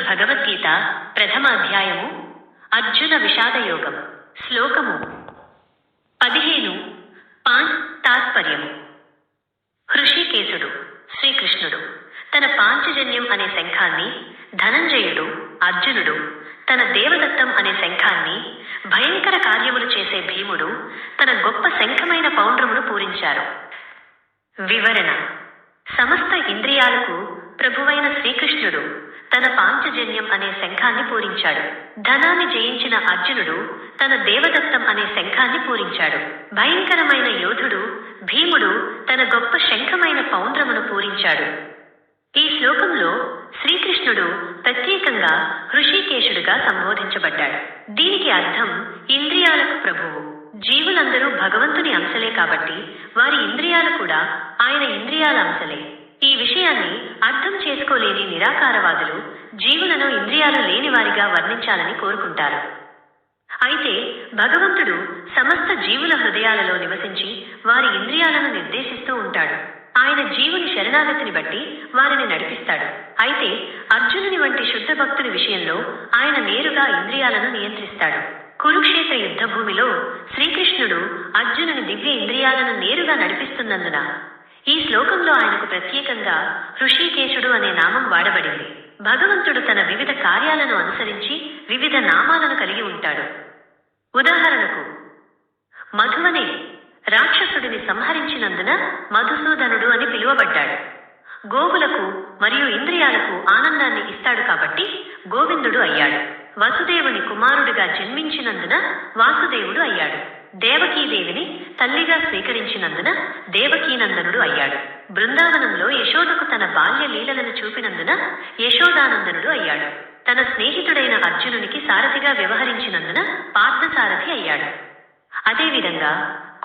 భగవద్గీత ప్రథమ అధ్యాయము అర్జున విషాదయోగం శ్లోకము 15 తాత్పర్యము. హృషికేశుడు శ్రీకృష్ణుడు తన పాంచజన్యం అనే శంఖాన్ని, ధనంజయుడు అర్జునుడు తన దేవదత్తం అనే శంఖాన్ని, భయంకర కార్యములు చేసే భీముడు తన గొప్ప శంఖమైన పౌండ్రమును పూరించారు. వివరణ: సమస్త ఇంద్రియాలకు ప్రభువైన శ్రీకృష్ణుడు తన పాంచజన్యం అనే శంఖాన్ని పూరించాడు. ధనాన్ని జయించిన అర్జునుడు తన దేవదత్తం అనే శంఖాన్ని పూరించాడు. భయంకరమైన యోధుడు భీముడు తన గొప్ప శంఖమైన పౌండ్రమును పూరించాడు. ఈ శ్లోకంలో శ్రీకృష్ణుడు ప్రత్యేకంగా హృషికేశుడుగా సంబోధించబడ్డాడు. దీనికి అర్థం ఇంద్రియాలకు ప్రభువు. జీవులందరూ భగవంతుని అంశలే కాబట్టి వారి ఇంద్రియాలు కూడా ఆయన ఇంద్రియాల అంశలే. ఈ విషయాన్ని అర్థం చేసుకోలేని నిరాకారవాదులు జీవులను ఇంద్రియాలు లేనివారిగా వర్ణించాలని కోరుకుంటారు. అయితే భగవంతుడు సమస్త జీవుల హృదయాలలో నివసించి వారి ఇంద్రియాలను నిర్దేశిస్తూ ఉంటాడు. ఆయన జీవుని శరణాగతిని బట్టి వారిని నడిపిస్తాడు. అయితే అర్జునుని వంటి శుద్ధ భక్తుని విషయంలో ఆయన నేరుగా ఇంద్రియాలను నియంత్రిస్తాడు. కురుక్షేత్ర యుద్ధ భూమిలో శ్రీకృష్ణుడు అర్జునుని దివ్య ఇంద్రియాలను నేరుగా నడిపిస్తున్నందున ఈ శ్లోకంలో ఆయనకు ప్రత్యేకంగా హృషికేశుడు అనే నామం వాడబడింది. భగవంతుడు తన వివిధ కార్యాలను అనుసరించి వివిధ నామాలను కలిగి ఉంటాడు. ఉదాహరణకు మధువనే రాక్షసుడిని సంహరించినందున మధుసూదనుడు అని పిలువబడ్డాడు. గోవులకు మరియు ఇంద్రియాలకు ఆనందాన్ని ఇస్తాడు కాబట్టి గోవిందుడు అయ్యాడు. వసుదేవుని కుమారుడిగా జన్మించినందున వాసుదేవుడు అయ్యాడు. దేవకీదేవిని తల్లిగా స్వీకరించినందున దేవకీనందనుడు అయ్యాడు. బృందావనంలో యశోదకు తన బాల్య లీలలను చూపినందున యశోదానందనుడు అయ్యాడు. తన స్నేహితుడైన అర్జునునికి సారథిగా వ్యవహరించినందున పార్థసారథి అయ్యాడు. అదేవిధంగా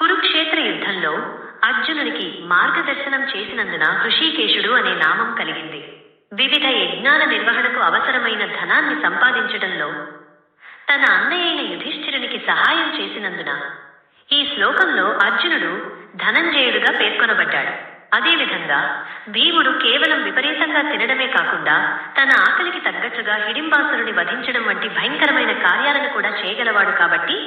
కురుక్షేత్ర యుద్ధంలో అర్జునునికి మార్గదర్శనం చేసినందున హృషికేశుడు అనే నామం కలిగింది. వివిధ యజ్ఞాల నిర్వహణకు అవసరమైన ధనాన్ని సంపాదించడంలో తన అన్నయ్యైన యుధిష్ఠిరునికి సహాయం చేసినందున ఈ శ్లోకంలో అర్జునుడు ధనంజయుడుగా పేర్కొనబడ్డాడు. అదేవిధంగా భీముడు కేవలం విపరీతంగా తినడమే కాకుండా తన ఆకలికి తగ్గట్లుగా హిడింబాసురుని వధించడం వంటి భయంకరమైన కార్యాలను కూడా చేయగలవాడు కాబట్టి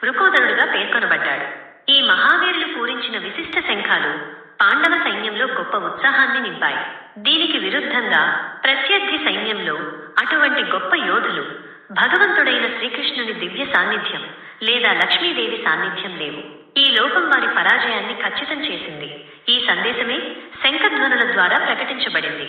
వృకోదరుడుగా పేర్కొనబడ్డాడు. ఈ మహావీరులు పూరించిన విశిష్ట శంఖాలు పాండవ సైన్యంలో గొప్ప ఉత్సాహాన్ని నింపాయి. దీనికి విరుద్ధంగా ప్రత్యర్థి సైన్యంలో అటువంటి గొప్ప యోధులు భగవంతుడైన శ్రీకృష్ణుని దివ్య సాన్నిధ్యం లేదా లక్ష్మీదేవి సాన్నిధ్యం లేవు. ఈ లోకం వారి పరాజయాన్ని ఖచ్చితం చేసింది. ఈ సందేశమే శంఖధ్వనుల ద్వారా ప్రకటించబడింది.